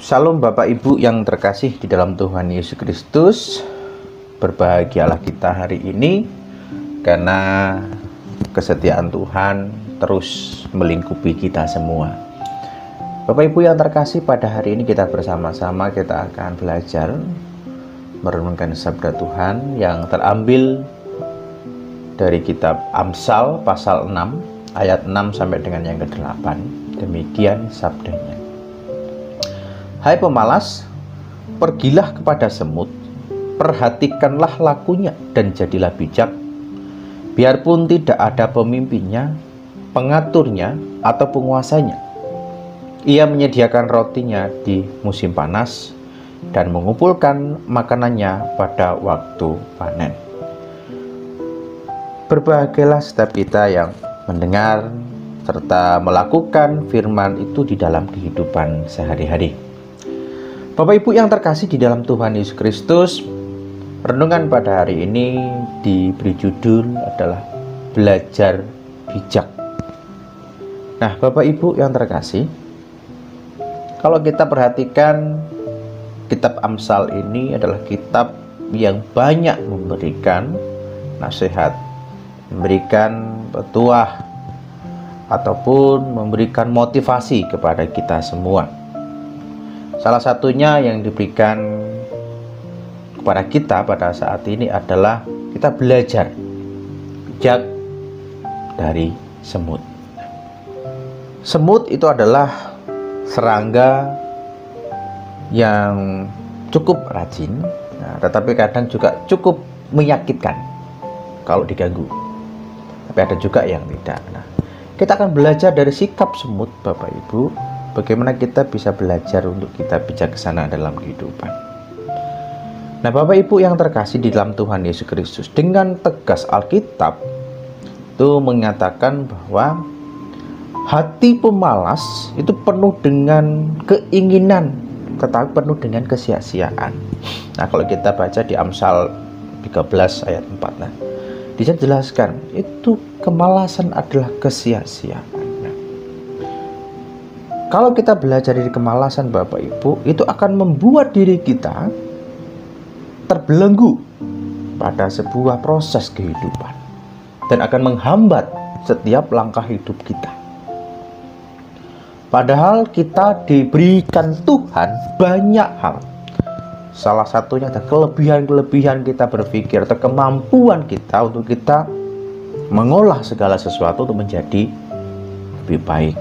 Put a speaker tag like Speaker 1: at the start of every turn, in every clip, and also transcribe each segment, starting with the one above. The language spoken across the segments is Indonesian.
Speaker 1: Shalom Bapak Ibu yang terkasih di dalam Tuhan Yesus Kristus. Berbahagialah kita hari ini karena kesetiaan Tuhan terus melingkupi kita semua. Bapak Ibu yang terkasih, pada hari ini kita bersama-sama kita akan belajar merenungkan sabda Tuhan yang terambil dari kitab Amsal pasal 6 ayat 6 sampai dengan yang ke-8. Demikian sabdanya. Hai pemalas, pergilah kepada semut, perhatikanlah lakunya dan jadilah bijak. Biarpun tidak ada pemimpinnya, pengaturnya, atau penguasanya. Ia menyediakan rotinya di musim panas dan mengumpulkan makanannya pada waktu panen. Berbahagialah setiap kita yang mendengar serta melakukan firman itu di dalam kehidupan sehari-hari. Bapak Ibu yang terkasih di dalam Tuhan Yesus Kristus, renungan pada hari ini diberi judul adalah belajar bijak. Nah, Bapak Ibu yang terkasih, kalau kita perhatikan kitab Amsal ini adalah kitab yang banyak memberikan nasihat, memberikan petuah, ataupun memberikan motivasi kepada kita semua. Salah satunya yang diberikan kepada kita pada saat ini adalah kita belajar bijak dari semut. Semut itu adalah serangga yang cukup rajin, tetapi kadang juga cukup menyakitkan kalau diganggu. Tapi ada juga yang tidak. Kita akan belajar dari sikap semut, Bapak Ibu, bagaimana kita bisa belajar untuk kita bijaksana dalam kehidupan. Nah, Bapak Ibu yang terkasih di dalam Tuhan Yesus Kristus, dengan tegas Alkitab itu mengatakan bahwa hati pemalas itu penuh dengan keinginan, tetapi penuh dengan kesia-siaan. Nah, kalau kita baca di Amsal 13 ayat 4, di sana jelaskan itu kemalasan adalah kesia-siaan. Kalau kita belajar dari kemalasan, Bapak Ibu, itu akan membuat diri kita terbelenggu pada sebuah proses kehidupan dan akan menghambat setiap langkah hidup kita. Padahal kita diberikan Tuhan banyak hal. Salah satunya adalah kelebihan-kelebihan kita berpikir atau kemampuan kita untuk kita mengolah segala sesuatu untuk menjadi lebih baik.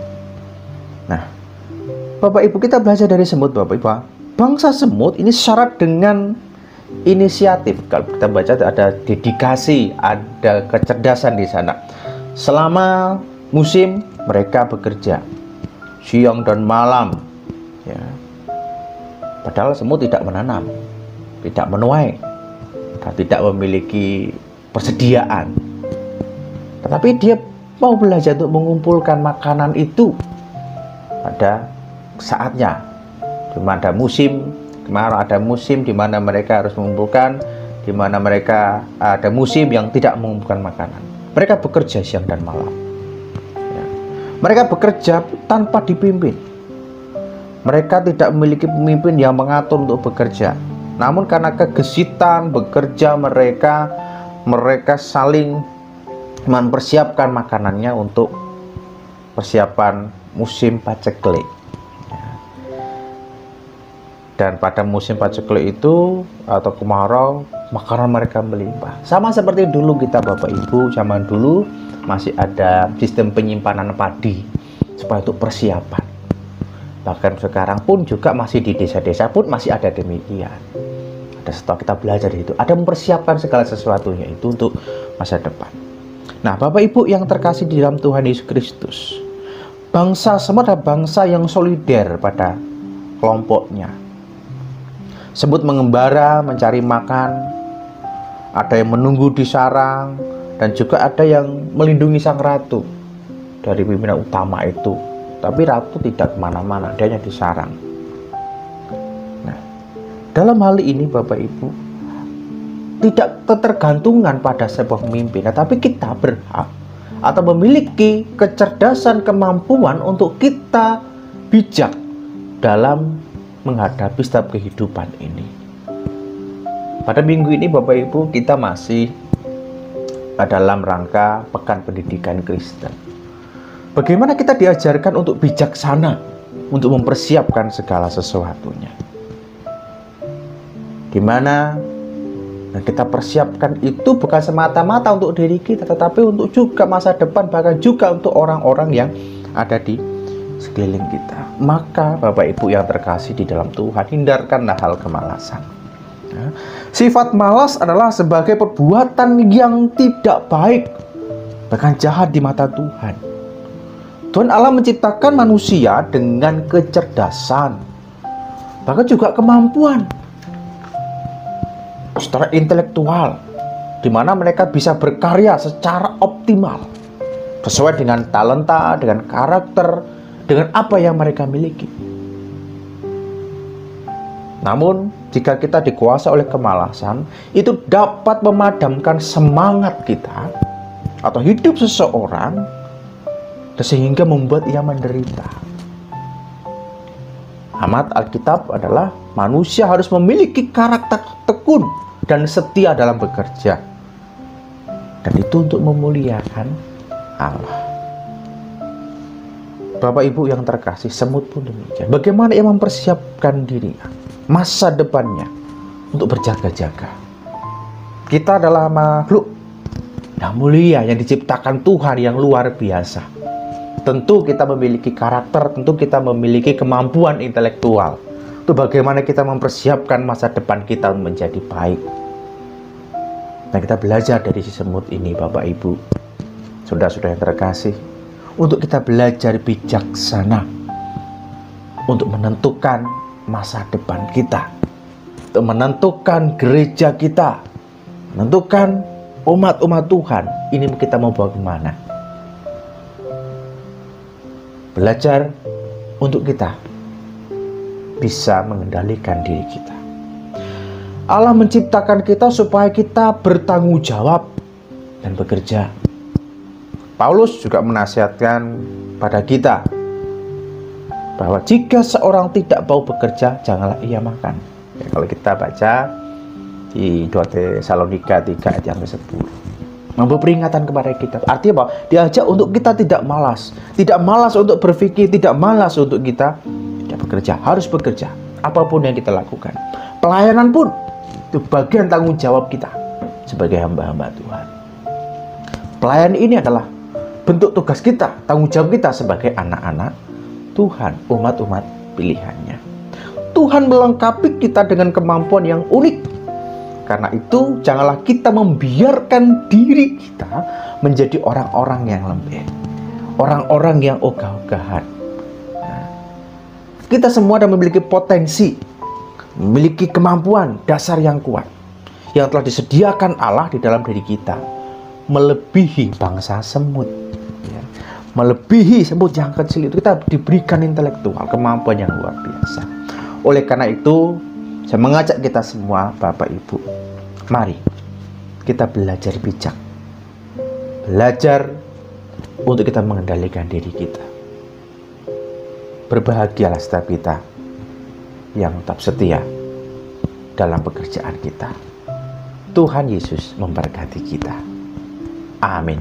Speaker 1: Nah, Bapak Ibu, kita belajar dari semut, Bapak Ibu. Bangsa semut ini syarat dengan inisiatif. Kalau kita baca ada dedikasi, ada kecerdasan di sana. Selama musim mereka bekerja siang dan malam, ya. Padahal semut tidak menanam, tidak menuai, dan tidak memiliki persediaan. Tetapi dia mau belajar untuk mengumpulkan makanan itu pada saatnya. Cuma ada musim kemarau, ada musim di mana mereka harus mengumpulkan, di mana mereka ada musim yang tidak mengumpulkan makanan. Mereka bekerja siang dan malam. Ya. Mereka bekerja tanpa dipimpin. Mereka tidak memiliki pemimpin yang mengatur untuk bekerja. Namun karena kegesitan bekerja mereka saling mempersiapkan makanannya untuk persiapan musim paceklik. Dan pada musim paceklik itu atau kemarau, makanan mereka melimpah. Sama seperti dulu kita, Bapak Ibu, zaman dulu masih ada sistem penyimpanan padi supaya untuk persiapan. Bahkan sekarang pun juga masih di desa-desa pun masih ada demikian. Ada, setelah kita belajar itu, ada mempersiapkan segala sesuatunya itu untuk masa depan. Nah, Bapak Ibu yang terkasih di dalam Tuhan Yesus Kristus, bangsa semut adalah bangsa yang solider pada kelompoknya. Semut mengembara mencari makan, ada yang menunggu di sarang, dan juga ada yang melindungi sang ratu dari pimpinan utama itu. Tapi ratu tidak kemana-mana, dia hanya di sarang. Nah, dalam hal ini Bapak Ibu, tidak ketergantungan pada sebuah pemimpin, tetapi kita berhak atau memiliki kecerdasan, kemampuan untuk kita bijak dalam menghadapi setiap kehidupan ini. Pada minggu ini Bapak Ibu, kita masih dalam rangka Pekan Pendidikan Kristen. Bagaimana kita diajarkan untuk bijaksana, untuk mempersiapkan segala sesuatunya. Di mana kita persiapkan itu bukan semata-mata untuk diri kita, tetapi untuk juga masa depan, bahkan juga untuk orang-orang yang ada di sekeliling kita. Maka Bapak Ibu yang terkasih di dalam Tuhan, hindarkanlah hal kemalasan. Sifat malas adalah sebagai perbuatan yang tidak baik, bahkan jahat di mata Tuhan. Tuhan Allah menciptakan manusia dengan kecerdasan, bahkan juga kemampuan secara intelektual, di mana mereka bisa berkarya secara optimal, sesuai dengan talenta, dengan karakter, dengan apa yang mereka miliki. Namun, jika kita dikuasai oleh kemalasan, itu dapat memadamkan semangat kita atau hidup seseorang, sehingga membuat ia menderita. Amat Alkitab adalah manusia harus memiliki karakter tekun dan setia dalam bekerja. Dan itu untuk memuliakan Allah. Bapak Ibu yang terkasih, semut pun demikian. Bagaimana ia mempersiapkan dirinya, masa depannya, untuk berjaga-jaga. Kita adalah makhluk yang mulia, yang diciptakan Tuhan yang luar biasa. Tentu kita memiliki karakter, tentu kita memiliki kemampuan intelektual. Itu bagaimana kita mempersiapkan masa depan kita menjadi baik. Nah, kita belajar dari si semut ini, Bapak Ibu, saudara-saudara yang terkasih, untuk kita belajar bijaksana, untuk menentukan masa depan kita, untuk menentukan gereja kita, menentukan umat-umat Tuhan, ini kita mau bawa kemana. Belajar untuk kita bisa mengendalikan diri kita. Allah menciptakan kita supaya kita bertanggung jawab dan bekerja. Paulus juga menasihatkan pada kita bahwa jika seorang tidak mau bekerja, janganlah ia makan. Ya, kalau kita baca di 2 Tesalonika 3 ayat yang ke-10, memberi peringatan kepada kita. Artinya apa? Diajak untuk kita tidak malas. Tidak malas untuk berpikir, tidak malas untuk kita tidak bekerja. Harus bekerja, apapun yang kita lakukan. Pelayanan pun itu bagian tanggung jawab kita sebagai hamba-hamba Tuhan. Pelayanan ini adalah bentuk tugas kita, tanggung jawab kita sebagai anak-anak Tuhan, umat-umat pilihannya. Tuhan melengkapi kita dengan kemampuan yang unik. Karena itu, janganlah kita membiarkan diri kita menjadi orang-orang yang lembek, orang-orang yang ogah-ogahan. Nah, kita semua ada memiliki potensi, memiliki kemampuan dasar yang kuat, yang telah disediakan Allah di dalam diri kita, melebihi bangsa semut. Ya. Melebihi semut yang kecil itu, kita diberikan intelektual, kemampuan yang luar biasa. Oleh karena itu, saya mengajak kita semua, Bapak Ibu, mari kita belajar bijak. Belajar untuk kita mengendalikan diri kita. Berbahagialah setiap kita yang tetap setia dalam pekerjaan kita. Tuhan Yesus memberkati kita. Amin.